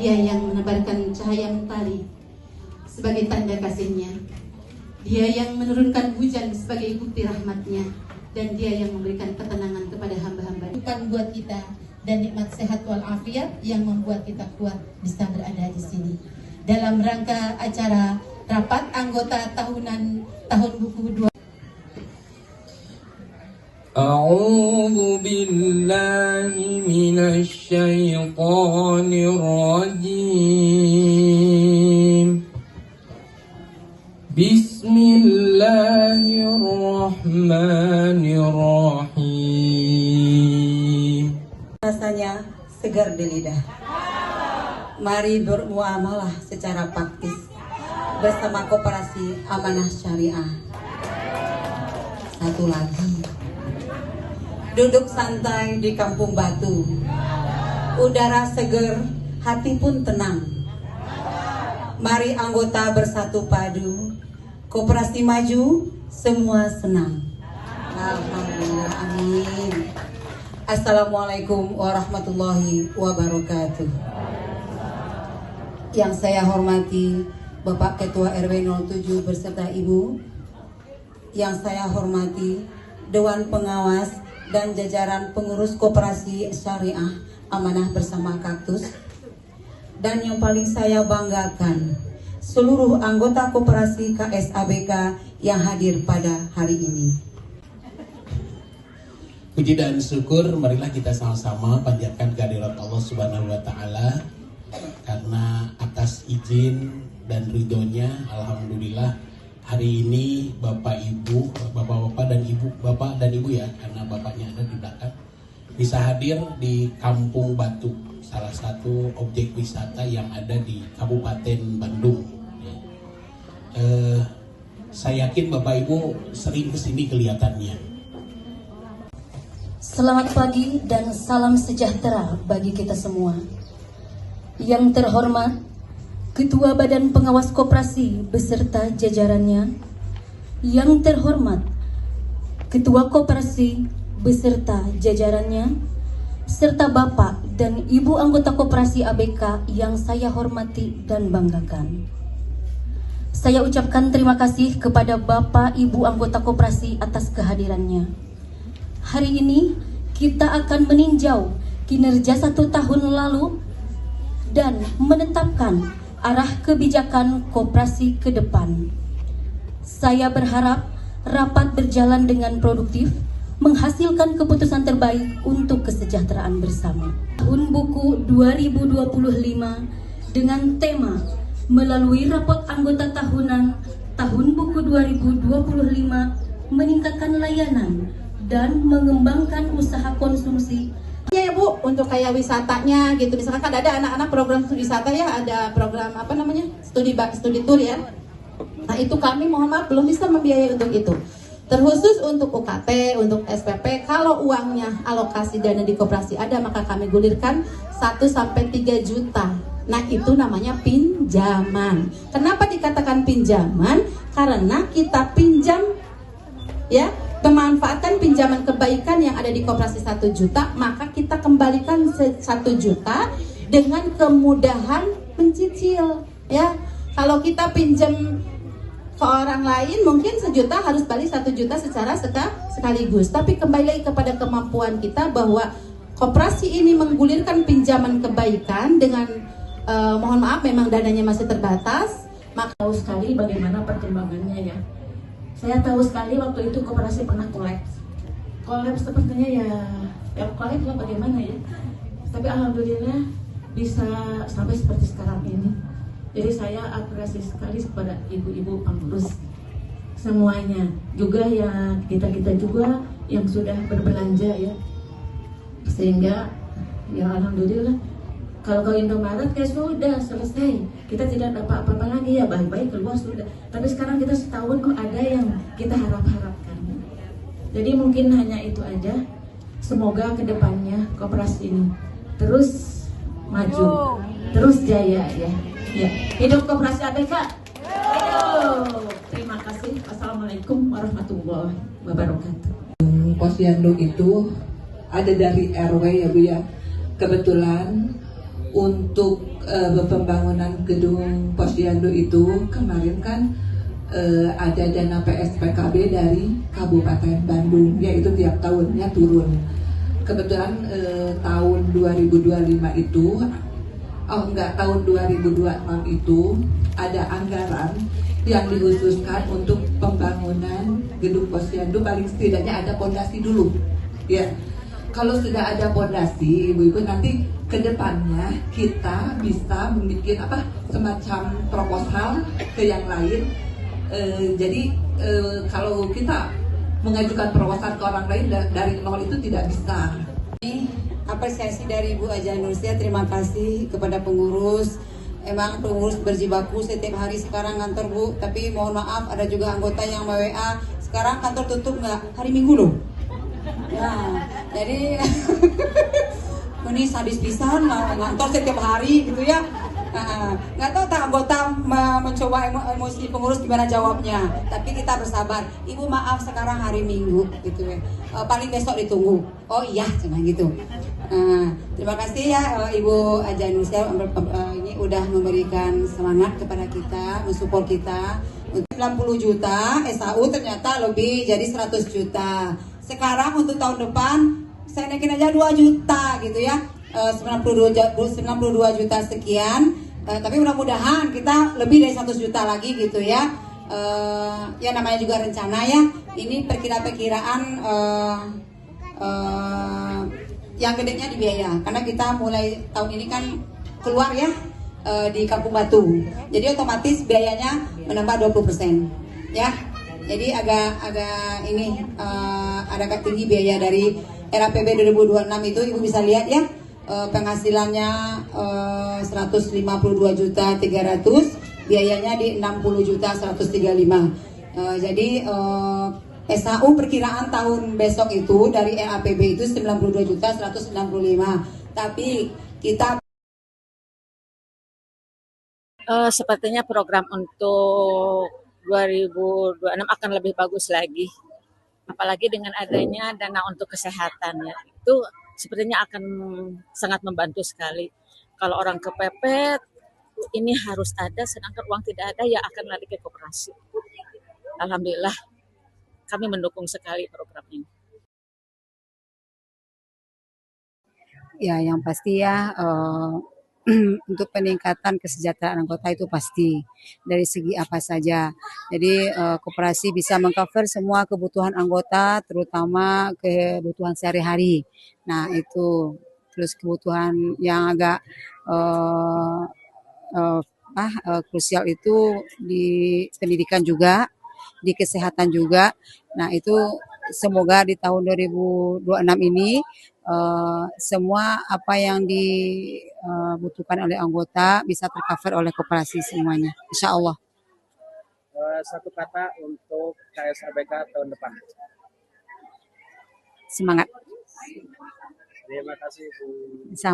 Dia yang menebarkan cahaya mentari sebagai tanda kasih-Nya. Dia yang menurunkan hujan sebagai bukti rahmat-Nya. Dan Dia yang memberikan ketenangan kepada hamba-hamba. Bukan buat kita dan nikmat sehat walafiat yang membuat kita kuat bisa berada di sini. Dalam rangka acara rapat anggota tahunan tahun buku 2. A'udzu billahi minasy syaithanir rajim. Bismillahirrahmanirrahim. Rasanya segar di lidah. Mari bermuamalah secara praktis bersama Koperasi Amanah Syariah. Satu lagi, duduk santai di Kampung Batu. Udara seger, hati pun tenang. Mari anggota bersatu padu, Koperasi maju, semua senang. Alhamdulillah, amin. Assalamualaikum warahmatullahi wabarakatuh. Yang saya hormati Bapak Ketua RW 07 beserta Ibu. Yang saya hormati Dewan Pengawas dan jajaran pengurus Koperasi Syariah Amanah Bersama Kaktus. Dan yang paling saya banggakan, seluruh anggota Koperasi KSABK yang hadir pada hari ini. Puji dan syukur marilah kita sama-sama panjatkan kehadirat Allah Subhanahu wa taala, karena atas izin dan ridhonya alhamdulillah hari ini bapak-bapak dan ibu ya, karena bapaknya ada di belakang, bisa hadir di Kampung Batu, salah satu objek wisata yang ada di Kabupaten Bandung. Saya yakin bapak ibu sering kesini kelihatannya. Selamat pagi dan salam sejahtera bagi kita semua. Yang terhormat Ketua Badan Pengawas Koperasi beserta jajarannya. Yang terhormat Ketua Koperasi beserta jajarannya, serta Bapak dan Ibu anggota Koperasi ABK yang saya hormati dan banggakan. Saya ucapkan terima kasih kepada Bapak Ibu anggota Koperasi atas kehadirannya. Hari ini kita akan meninjau kinerja 1 tahun lalu dan menetapkan arah kebijakan koperasi ke depan. Saya berharap rapat berjalan dengan produktif, menghasilkan keputusan terbaik untuk kesejahteraan bersama. Tahun buku 2025 dengan tema melalui rapot anggota tahunan tahun buku 2025 meningkatkan layanan dan mengembangkan usaha konsumsi. Ya Bu, untuk kayak wisatanya gitu, misalkan kan ada anak-anak program wisata ya, ada program apa namanya studi tour ya. Nah itu kami mohon maaf belum bisa membiayai untuk itu. Terkhusus untuk UKT, untuk SPP, kalau uangnya alokasi dana di koperasi ada, maka kami gulirkan 1-3 juta. Nah itu namanya pinjaman. Kenapa dikatakan pinjaman? Karena kita pinjam ya, memanfaatkan pinjaman kebaikan yang ada di koperasi 1 juta, maka kita kembalikan 1 juta dengan kemudahan mencicil ya. Kalau kita pinjam ke orang lain mungkin 1 juta harus balik 1 juta secara sekaligus, tapi kembali lagi kepada kemampuan kita bahwa koperasi ini menggulirkan pinjaman kebaikan dengan mohon maaf memang dananya masih terbatas. Maka tahu sekali bagaimana perkembangannya ya. Saya tahu sekali waktu itu koperasi pernah kolaps sepertinya ya kolaps lah bagaimana ya, tapi alhamdulillah bisa sampai seperti sekarang ini. Jadi saya apresiasi sekali kepada ibu-ibu pengurus semuanya, juga ya kita juga yang sudah berbelanja ya, sehingga ya alhamdulillah. Kalau ke Indomaret ya sudah selesai, kita tidak dapat apa-apa lagi ya, baik-baik keluar sudah. Tapi sekarang kita setahun kok ada yang kita harapkan. Jadi mungkin hanya itu aja. Semoga kedepannya koperasi ini terus maju, terus jaya ya. Ya, hidup koperasi ABK. Terima kasih. Assalamualaikum warahmatullahi wabarakatuh. Posyandu itu ada dari RW ya Bu ya. Kebetulan untuk pembangunan gedung Posyandu itu kemarin kan ada dana PSPKB dari Kabupaten Bandung, yaitu tiap tahunnya turun. Kebetulan tahun 2025 itu, tahun 2026 itu ada anggaran yang dikhususkan untuk pembangunan gedung Posyandu, paling setidaknya ada pondasi dulu. Ya, kalau sudah ada pondasi, ibu-ibu, nanti ke depannya kita bisa membuat semacam proposal ke yang lain. Jadi kalau kita mengajukan proposal ke orang lain dari nol itu tidak bisa. Apresiasi dari Ibu Aja Nursia, terima kasih kepada pengurus. Emang pengurus berjibaku setiap hari sekarang kantor Bu, tapi mohon maaf ada juga anggota yang WA. Sekarang kantor tutup nggak? Hari Minggu loh. Nah, jadi ini sadis pisan ngantor setiap hari gitu ya. Nggak tahu tak anggota mencoba emosi pengurus gimana jawabnya, tapi kita bersabar. Ibu maaf sekarang hari Minggu gitu ya, paling besok ditunggu. Oh iya cuma gitu. Terima kasih ya Ibu Aja Nursia, ini udah memberikan semangat kepada kita, mensupport kita. 90 juta SAU ternyata lebih jadi 100 juta. Sekarang untuk tahun depan saya naikin aja 2 juta gitu ya, 92 juta sekian. Tapi mudah-mudahan kita lebih dari 100 juta lagi gitu ya. Ya namanya juga rencana ya. Ini perkiraan yang gedenya di biaya, karena kita mulai tahun ini kan keluar ya di Kampung Batu. Jadi otomatis biayanya menambah 20% ya. Jadi agak ini agak tinggi biaya dari RAPB 2026 itu, Ibu bisa lihat ya. Penghasilannya 152.300.000, biayanya di 60.135.000. Jadi SAU perkiraan tahun besok itu dari RAPB itu 92.165.000. Tapi kita sepertinya program untuk 2026 akan lebih bagus lagi, apalagi dengan adanya dana untuk kesehatan ya, itu sepertinya akan sangat membantu sekali. Kalau orang kepepet ini harus ada, sedangkan uang tidak ada ya akan lari ke koperasi. Alhamdulillah kami mendukung sekali program ini. ya yang pasti ya untuk peningkatan kesejahteraan anggota itu pasti dari segi apa saja. Jadi koperasi bisa mengcover semua kebutuhan anggota, terutama kebutuhan sehari-hari. Nah itu, terus kebutuhan yang agak krusial itu di pendidikan juga, di kesehatan juga. Nah itu semoga di tahun 2026 ini semua apa yang dibutuhkan oleh anggota bisa tercover oleh koperasi semuanya, insya Allah. Satu kata untuk KSABK tahun depan. Semangat. Terima kasih Bu. Sama.